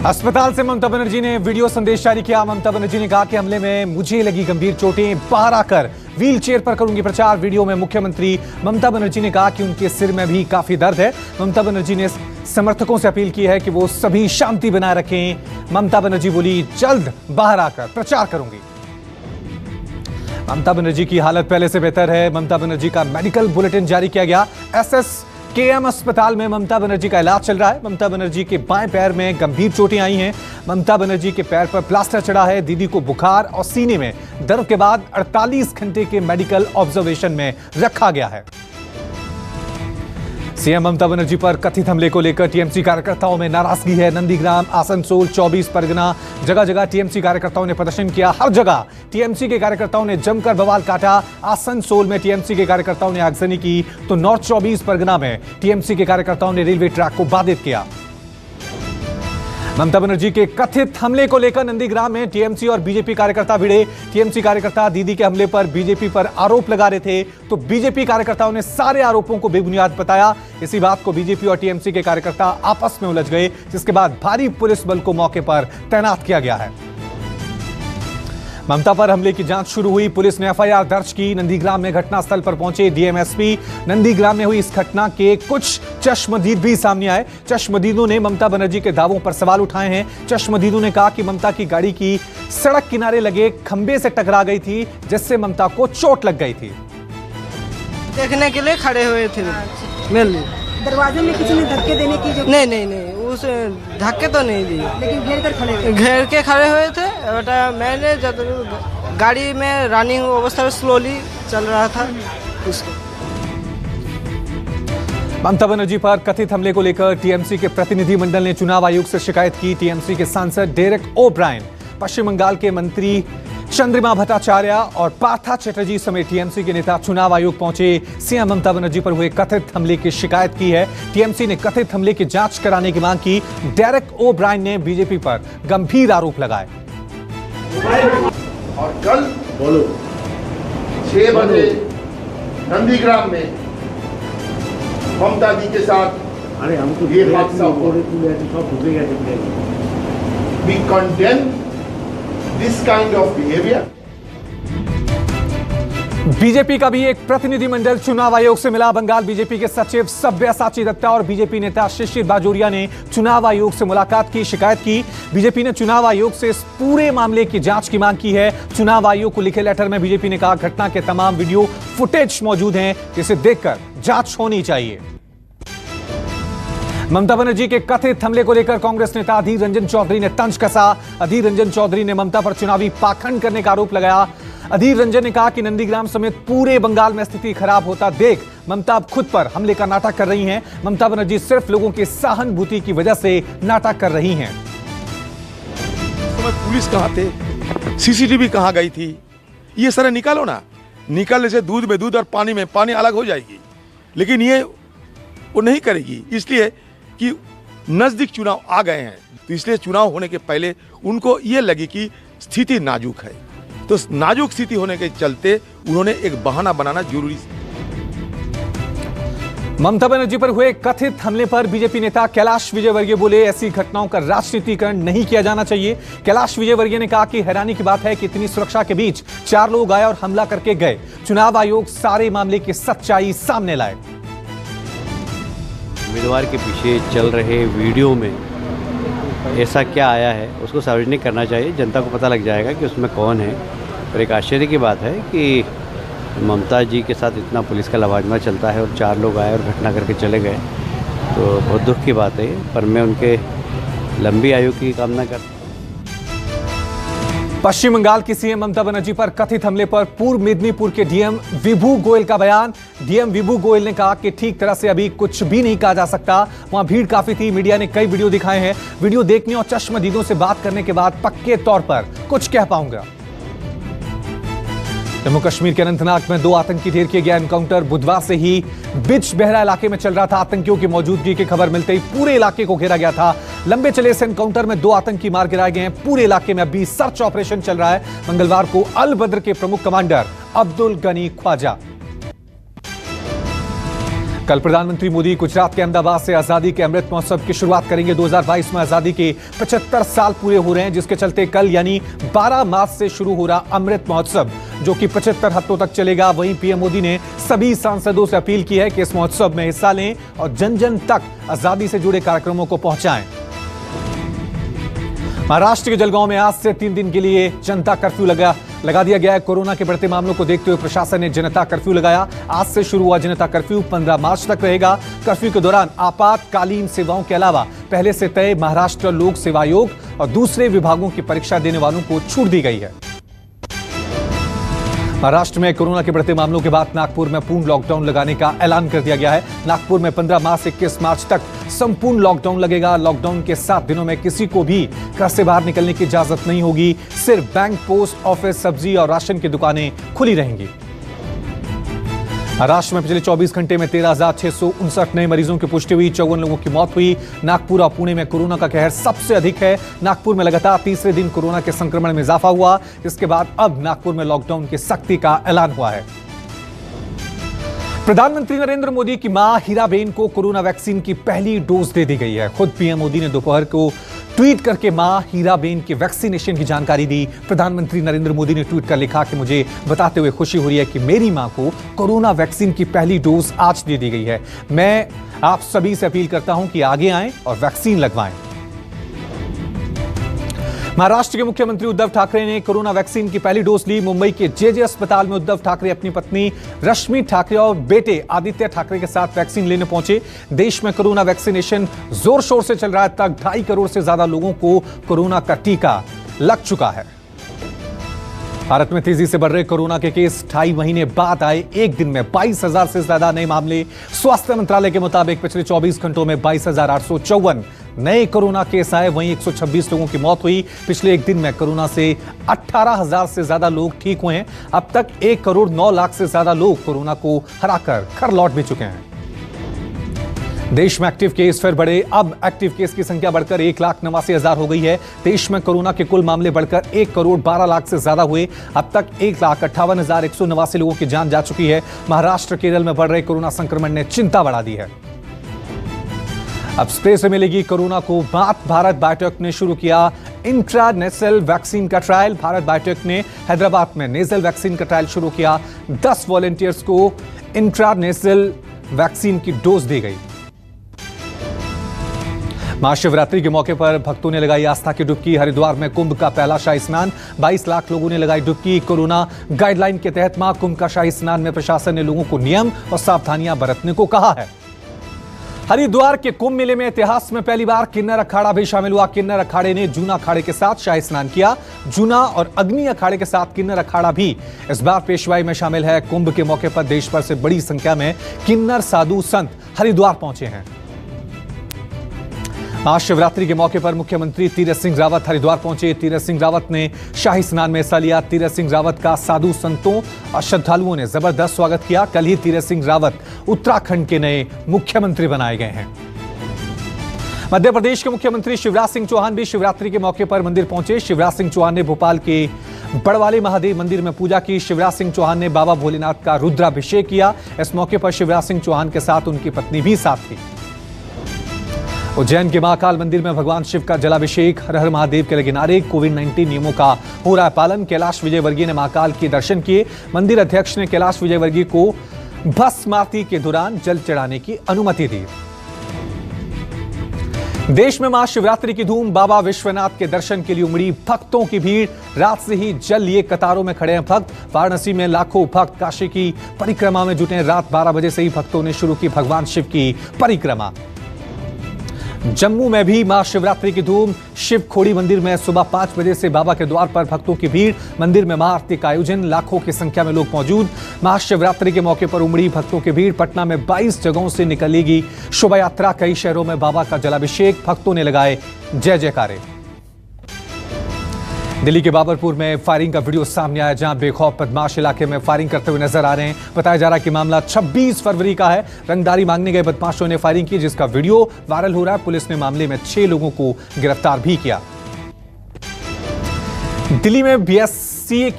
अस्पताल से ममता बनर्जी ने वीडियो संदेश जारी किया। ममता बनर्जी ने कहा कि हमले में मुझे लगी गंभीर चोटें, बाहर आकर व्हील चेयर पर करूंगी प्रचार। वीडियो में मुख्यमंत्री ममता बनर्जी ने कहा कि उनके सिर में भी काफी दर्द है। ममता बनर्जी ने समर्थकों से अपील की है कि वो सभी शांति बनाए रखें। ममता बनर्जी बोली, जल्द बाहर आकर प्रचार करूंगी। ममता बनर्जी की हालत पहले से बेहतर है। ममता बनर्जी का मेडिकल बुलेटिन जारी किया गया। SSKM अस्पताल में ममता बनर्जी का इलाज चल रहा है। ममता बनर्जी के बाएं पैर में गंभीर चोटें आई हैं। ममता बनर्जी के पैर पर प्लास्टर चढ़ा है। दीदी को बुखार और सीने में दर्द के बाद 48 घंटे के मेडिकल ऑब्जर्वेशन में रखा गया है। सीएम ममता बनर्जी पर कथित हमले को लेकर टीएमसी कार्यकर्ताओं में नाराजगी है। नंदीग्राम, आसनसोल, 24 परगना, जगह जगह टीएमसी कार्यकर्ताओं ने प्रदर्शन किया। हर जगह टीएमसी के कार्यकर्ताओं ने जमकर बवाल काटा। आसनसोल में टीएमसी के कार्यकर्ताओं ने आगजनी की तो नॉर्थ 24 परगना में टीएमसी के कार्यकर्ताओं ने रेलवे ट्रैक को बाधित किया। ममता बनर्जी के कथित हमले को लेकर नंदीग्राम में टीएमसी और बीजेपी कार्यकर्ता भिड़े। टीएमसी कार्यकर्ता दीदी के हमले पर बीजेपी पर आरोप लगा रहे थे तो बीजेपी कार्यकर्ताओं ने सारे आरोपों को बेबुनियाद बताया। इसी बात को बीजेपी और टीएमसी के कार्यकर्ता आपस में उलझ गए, जिसके बाद भारी पुलिस बल को मौके पर तैनात किया गया है। ममता पर हमले की जांच शुरू हुई। पुलिस ने एफआईआर दर्ज की। नंदीग्राम में घटनास्थल पर पहुंचे डीएमएसपी। नंदीग्राम में हुई इस घटना के कुछ चश्मदीद भी सामने आए। चश्मदीदों ने ममता बनर्जी के दावों पर सवाल उठाए हैं। चश्मदीदों ने कहा कि ममता की गाड़ी की सड़क किनारे लगे खंबे से टकरा गई थी, जिससे ममता को चोट लग गई थी। देखने के लिए खड़े हुए थे। दरवाजे में किसी ने धक्के देने की जो नहीं उस धक्के तो नहीं दिए, लेकिन घेर के खड़े हुए थे। बेटा मैंने जब गाड़ी में रनिंग अवस्था में स्लोली चल रहा था उसको। ममता बनर्जी पर कथित हमले को लेकर टीएमसी के प्रतिनिधिमंडल ने चुनाव आयोग से शिकायत की। टीएमसी के सांसद डेरेक ओब्रायन, पश्चिम बंगाल के मंत्री चंद्रिमा भट्टाचार्य और पार्था चटर्जी समेत टीएमसी के नेता चुनाव आयोग पहुंचे। सीएम ममता बनर्जी पर हुए कथित हमले की शिकायत की है। टीएमसी ने कथित हमले की जांच कराने की मांग की। डेरेक ओब्रायन ने बीजेपी पर गंभीर आरोप लगाए। और कल 6 बजे नंदीग्राम में ममता जी के साथ ये हादसा हुआ। We condemn this kind of behavior. BJP का भी एक प्रतिनिधिमंडल चुनाव आयोग से मिला। बंगाल बीजेपी के सचिव सब्यसाची दत्ता और बीजेपी नेता शिशिर बाजोरिया ने चुनाव आयोग से मुलाकात की, शिकायत की। बीजेपी ने चुनाव आयोग से इस पूरे मामले की जांच की मांग की है। चुनाव आयोग को लिखे लेटर में बीजेपी ने कहा, घटना के तमाम वीडियो फुटेज मौजूद हैं, जिसे देखकर जांच होनी चाहिए। ममता बनर्जी के कथित हमले को लेकर कांग्रेस नेता अधीर रंजन चौधरी ने तंज कसा। अधीर रंजन चौधरी ने ममता पर चुनावी पाखंड करने का आरोप लगाया। अधीर रंजन ने कहा कि नंदीग्राम समेत पूरे बंगाल में स्थिति खराब होता देख ममता अब खुद पर हमले का नाटक कर रही हैं। ममता बनर्जी सिर्फ लोगों की सहानुभूति की वजह से नाटक कर रही हैं। पुलिस कहां थे, सीसीटीवी कहां गई थी, ये सारा निकालो ना। निकालने से दूध में दूध और पानी में पानी अलग हो जाएगी, लेकिन ये वो नहीं करेगी, इसलिए कि नजदीक चुनाव आ गए हैं। तो इसलिए चुनाव होने के पहले उनको ये लगी कि स्थिति नाजुक है, तो नाजुक स्थिति होने के चलते उन्होंने एक बहाना बनाना जरूरी। ममता बनर्जी पर हुए कथित हमले पर बीजेपी नेता कैलाश विजयवर्गीय बोले, ऐसी घटनाओं का राजनीतिकरण नहीं किया जाना चाहिए। कैलाश विजयवर्गीय ने कहा कि हैरानी की बात है कि इतनी सुरक्षा के बीच 4 लोग आए और हमला करके गए। चुनाव आयोग सारे मामले की सच्चाई सामने लाए। उम्मीदवार के पीछे चल रहे वीडियो में ऐसा क्या आया है उसको सार्वजनिक करना चाहिए, जनता को पता लग जाएगा कि उसमें कौन है। और एक आश्चर्य की बात है कि ममता जी के साथ इतना पुलिस का लवाजमा चलता है और 4 लोग आए और घटना करके चले गए, तो बहुत दुख की बात है। पर मैं उनके लंबी आयु की कामना करता हूँ। पश्चिम बंगाल की सीएम ममता बनर्जी पर कथित हमले पर पूर्व मेदिनीपुर के डीएम विभू गोयल का बयान। डीएम विभू गोयल ने कहा कि ठीक तरह से अभी कुछ भी नहीं कहा जा सकता। वहां भीड़ काफी थी, मीडिया ने कई वीडियो दिखाए हैं। वीडियो देखने और चश्मदीदों से बात करने के बाद पक्के तौर पर कुछ कह पाऊंगा। जम्मू कश्मीर के अनंतनाग में 2 आतंकी ढेर किए गया एनकाउंटर। बुधवार से ही बिच बहरा इलाके में चल रहा था। आतंकियों की मौजूदगी की खबर मिलते ही पूरे इलाके को घेरा गया था। लंबे चले इस एनकाउंटर में 2 आतंकी मार गिराए गए हैं। पूरे इलाके में अभी सर्च ऑपरेशन चल रहा है। मंगलवार को अल बद्र के प्रमुख कमांडर अब्दुल गनी ख्वाजा कल प्रधानमंत्री मोदी गुजरात के अहमदाबाद से आजादी के अमृत महोत्सव की शुरुआत करेंगे। 2022 में आजादी के 75 साल पूरे हो रहे हैं, जिसके चलते कल यानी 12 मार्च से शुरू हो रहा अमृत महोत्सव जो कि 75 हफ्तों तक चलेगा। वहीं पीएम मोदी ने सभी सांसदों से अपील की है कि इस महोत्सव में हिस्सा लें और जन जन तक आजादी से जुड़े कार्यक्रमों को पहुंचाएं। महाराष्ट्र के जलगांव में आज से 3 दिन के लिए जनता कर्फ्यू लगा दिया गया है। कोरोना के बढ़ते मामलों को देखते हुए प्रशासन ने जनता कर्फ्यू लगाया। आज से शुरू हुआ जनता कर्फ्यू 15 मार्च तक रहेगा। कर्फ्यू के दौरान आपातकालीन सेवाओं के अलावा पहले से तय महाराष्ट्र लोक सेवा आयोग और दूसरे विभागों की परीक्षा देने वालों को छूट दी गई है। महाराष्ट्र में कोरोना के बढ़ते मामलों के बाद नागपुर में पूर्ण लॉकडाउन लगाने का ऐलान कर दिया गया है। नागपुर में 15 मार्च से 21 मार्च तक संपूर्ण लॉकडाउन लगेगा। लॉकडाउन के 7 दिनों में किसी को भी घर से बाहर निकलने की इजाजत नहीं होगी। सिर्फ बैंक, पोस्ट ऑफिस, सब्जी और राशन की दुकानें खुली रहेंगी। महाराष्ट्र में पिछले 24 घंटे में 13,659 नए मरीजों की पुष्टि हुई। 54 लोगों की मौत हुई। नागपुर और पुणे में कोरोना का कहर सबसे अधिक है। नागपुर में लगातार तीसरे दिन कोरोना के संक्रमण में इजाफा हुआ, जिसके बाद अब नागपुर में लॉकडाउन की सख्ती का ऐलान हुआ है। प्रधानमंत्री नरेंद्र मोदी की मां हीराबेन को कोरोना वैक्सीन की पहली डोज दे दी गई है। खुद पीएम मोदी ने दोपहर को ट्वीट करके मां हीराबेन के वैक्सीनेशन की जानकारी दी। प्रधानमंत्री नरेंद्र मोदी ने ट्वीट कर लिखा कि मुझे बताते हुए खुशी हो रही है कि मेरी मां को कोरोना वैक्सीन की पहली डोज आज दे दी गई है। मैं आप सभी से अपील करता हूं कि आगे आएं और वैक्सीन लगवाएं। महाराष्ट्र के मुख्यमंत्री उद्धव ठाकरे ने कोरोना वैक्सीन की पहली डोज ली। मुंबई के जेजे अस्पताल में उद्धव ठाकरे अपनी पत्नी रश्मि ठाकरे और बेटे आदित्य ठाकरे के साथ वैक्सीन लेने पहुंचे। देश में कोरोना वैक्सीनेशन जोर शोर से चल रहा है। अब तक 2.5 करोड़ से ज्यादा लोगों को कोरोना का टीका लग चुका है। भारत में तेजी से बढ़ रहे कोरोना के केस 2.5 महीने बाद आए। एक दिन में 22,000 से ज्यादा नए मामले। स्वास्थ्य मंत्रालय के मुताबिक पिछले 24 घंटों में 22,854 नए कोरोना केस आए। वहीं 126 लोगों की मौत हुई। पिछले एक दिन में कोरोना से 18,000 से ज्यादा लोग ठीक हुए हैं। अब तक 1 करोड़ 9 लाख से ज्यादा लोग कोरोना को हराकर घर लौट भी चुके हैं। देश में एक्टिव केस फिर बढ़े। अब एक्टिव केस की संख्या बढ़कर 1,89,000 हो गई है। देश में कोरोना के कुल मामले बढ़कर 1 करोड़ 12 लाख से ज्यादा हुए। अब तक 1,58,189 लोगों की जान जा चुकी है। महाराष्ट्र, केरल में बढ़ रहे कोरोना संक्रमण ने चिंता बढ़ा दी है। अब स्प्रे से मिलेगी कोरोना को मात। भारत बायोटेक ने शुरू किया इंट्रानेसल वैक्सीन का ट्रायल। भारत बायोटेक ने हैदराबाद में नेजल वैक्सीन का ट्रायल शुरू किया। 10 वॉलंटियर्स को इंट्रानेसल वैक्सीन की डोज दी गई। महाशिवरात्रि के मौके पर भक्तों ने लगाई आस्था की डुबकी। हरिद्वार में कुंभ का पहला शाही स्नान। 22 लाख लोगों ने लगाई डुबकी। कोरोना गाइडलाइन के तहत महाकुंभ का शाही स्नान में प्रशासन ने लोगों को नियम और सावधानियां बरतने को कहा है। हरिद्वार के कुंभ मेले में इतिहास में पहली बार किन्नर अखाड़ा भी शामिल हुआ। किन्नर अखाड़े ने जूना अखाड़े के साथ शाही स्नान किया। जूना और अग्नि अखाड़े के साथ किन्नर अखाड़ा भी इस बार पेशवाई में शामिल है। कुंभ के मौके पर देश भर से बड़ी संख्या में किन्नर साधु संत हरिद्वार पहुंचे हैं। महाशिवरात्रि के मौके पर मुख्यमंत्री तीरथ सिंह रावत हरिद्वार पहुंचे। तीरथ सिंह रावत ने शाही स्नान में हिस्सा लिया। तीरथ सिंह रावत का साधु संतों और श्रद्धालुओं ने जबरदस्त स्वागत किया। कल ही तीरथ सिंह रावत उत्तराखंड के नए मुख्यमंत्री बनाए गए हैं। मध्य प्रदेश के मुख्यमंत्री शिवराज सिंह चौहान भी शिवरात्रि के मौके पर मंदिर पहुंचे। शिवराज सिंह चौहान ने भोपाल के बड़वाले महादेव मंदिर में पूजा की। शिवराज सिंह चौहान ने बाबा भोलेनाथ का रुद्राभिषेक किया। इस मौके पर शिवराज सिंह चौहान के साथ उनकी पत्नी भी साथ थी। उज्जैन के महाकाल मंदिर में भगवान शिव का जलाभिषेक। हर हर महादेव के लगे नारे। कोविड-19 नियमों का हो रहा है पालन। कैलाश विजयवर्गीय ने महाकाल के दर्शन किए। मंदिर अध्यक्ष ने कैलाश विजयवर्गीय को भस्म आरती के दौरान जल चढ़ाने की अनुमति दी। देश में महाशिवरात्रि की धूम। बाबा विश्वनाथ के दर्शन के लिए उमड़ी भक्तों की भीड़। रात से ही जल लिए कतारों में खड़े हैं भक्त। वाराणसी में लाखों भक्त काशी की परिक्रमा में जुटे। रात 12 बजे से ही भक्तों ने शुरू की भगवान शिव की परिक्रमा। जम्मू में भी महाशिवरात्रि की धूम। शिव खोड़ी मंदिर में सुबह 5 बजे से बाबा के द्वार पर भक्तों की भीड़। मंदिर में महाआरती का आयोजन। लाखों की संख्या में लोग मौजूद। महाशिवरात्रि के मौके पर उमड़ी भक्तों की भीड़। पटना में 22 जगहों से निकलेगी शोभा यात्रा। कई शहरों में बाबा का जलाभिषेक। भक्तों ने लगाए जय जयकारे। दिल्ली के बाबरपुर में फायरिंग का वीडियो सामने आया, जहां बेखौफ बदमाश इलाके में फायरिंग करते हुए नजर आ रहे हैं। बताया जा रहा है कि मामला 26 फरवरी का है। रंगदारी मांगने गए बदमाशों ने फायरिंग की, जिसका वीडियो वायरल हो रहा है। पुलिस ने मामले में 6 लोगों को गिरफ्तार भी किया। दिल्ली में बीएसई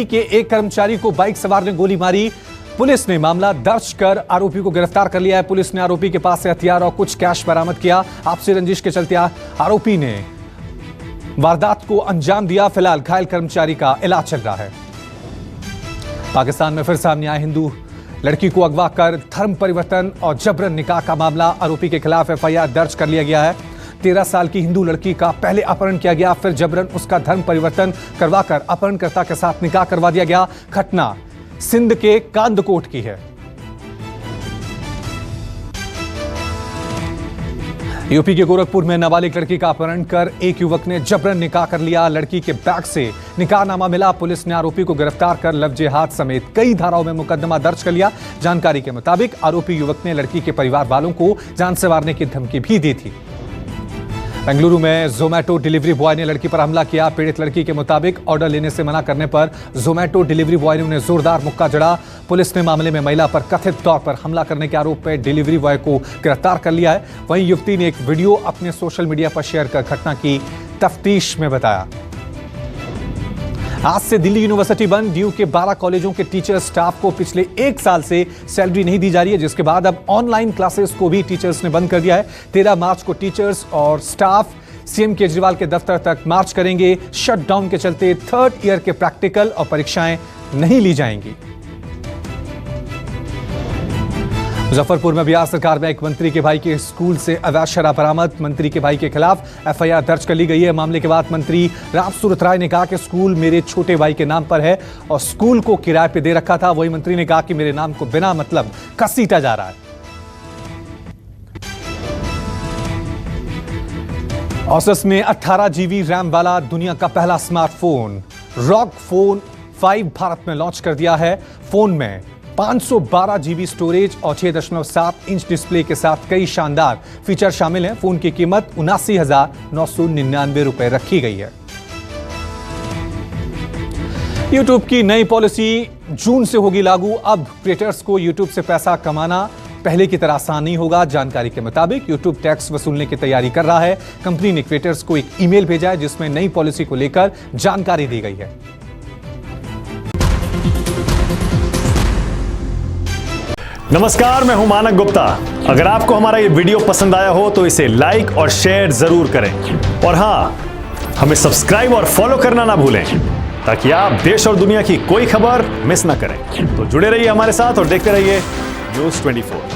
के एक कर्मचारी को बाइक सवार ने गोली मारी। पुलिस ने मामला दर्ज कर आरोपी को गिरफ्तार कर लिया है। पुलिस ने आरोपी के पास से हथियार और कुछ कैश बरामद किया। आपसी रंजिश के चलते आरोपी ने वारदात को अंजाम दिया। फिलहाल घायल कर्मचारी का इलाज चल रहा है। पाकिस्तान में फिर सामने आया हिंदू लड़की को अगवा कर धर्म परिवर्तन और जबरन निकाह का मामला। आरोपी के खिलाफ एफआईआर दर्ज कर लिया गया है। 13 साल की हिंदू लड़की का पहले अपहरण किया गया, फिर जबरन उसका धर्म परिवर्तन करवाकर अपहरणकर्ता के साथ निकाह करवा दिया गया। घटना सिंध के कांदकोट की है। यूपी के गोरखपुर में नाबालिग लड़की का अपहरण कर एक युवक ने जबरन निकाह कर लिया। लड़की के बैग से निकाहनामा मिला। पुलिस ने आरोपी को गिरफ्तार कर लव जिहाद समेत कई धाराओं में मुकदमा दर्ज कर लिया। जानकारी के मुताबिक आरोपी युवक ने लड़की के परिवार वालों को जान से मारने की धमकी भी दी थी। बेंगलुरु में जोमैटो डिलीवरी बॉय ने लड़की पर हमला किया। पीड़ित लड़की के मुताबिक ऑर्डर लेने से मना करने पर जोमैटो डिलीवरी बॉय ने उन्हें जोरदार मुक्का जड़ा। पुलिस ने मामले में महिला पर कथित तौर पर हमला करने के आरोप में डिलीवरी बॉय को गिरफ्तार कर लिया है। वहीं युवती ने एक वीडियो अपने सोशल मीडिया पर शेयर कर घटना की तफ्तीश में बताया। आज से दिल्ली यूनिवर्सिटी बंद। डीयू के 12 कॉलेजों के टीचर स्टाफ को पिछले 1 साल से सैलरी नहीं दी जा रही है, जिसके बाद अब ऑनलाइन क्लासेस को भी टीचर्स ने बंद कर दिया है। 13 मार्च को टीचर्स और स्टाफ सीएम केजरीवाल के दफ्तर तक मार्च करेंगे। शटडाउन के चलते 3rd ईयर के प्रैक्टिकल और परीक्षाएं नहीं ली जाएंगी। मुजफ्फरपुर में बिहार सरकार में एक मंत्री के भाई के स्कूल से अवैध शराब बरामद। मंत्री के भाई के खिलाफ एफआईआर दर्ज कर ली गई है। मामले के बाद मंत्री राम सूरत राय ने कहा कि स्कूल मेरे छोटे भाई के नाम पर है और स्कूल को किराए पे दे रखा था। वही मंत्री ने कहा कि मेरे नाम को बिना मतलब घसीटा जा रहा है। ऑसस में 18 GB रैम वाला दुनिया का पहला स्मार्टफोन रॉग फोन 5 भारत में लॉन्च कर दिया है। फोन में 512 GB स्टोरेज और 6.7 इंच डिस्प्ले के साथ कई शानदार फीचर शामिल हैं। फोन की कीमत 79,999 रुपए रखी गई है। यूट्यूब की नई पॉलिसी जून से होगी लागू। अब क्रिएटर्स को यूट्यूब से पैसा कमाना पहले की तरह आसान नहीं होगा। जानकारी के मुताबिक यूट्यूब टैक्स वसूलने की तैयारी कर रहा है। कंपनी ने क्रिएटर्स को एक ईमेल भेजा है जिसमें नई पॉलिसी को लेकर जानकारी दी गई है। नमस्कार, मैं हूं मानक गुप्ता। अगर आपको हमारा ये वीडियो पसंद आया हो तो इसे लाइक और शेयर जरूर करें और हां, हमें सब्सक्राइब और फॉलो करना ना भूलें ताकि आप देश और दुनिया की कोई खबर मिस ना करें। तो जुड़े रहिए हमारे साथ और देखते रहिए न्यूज़ 24।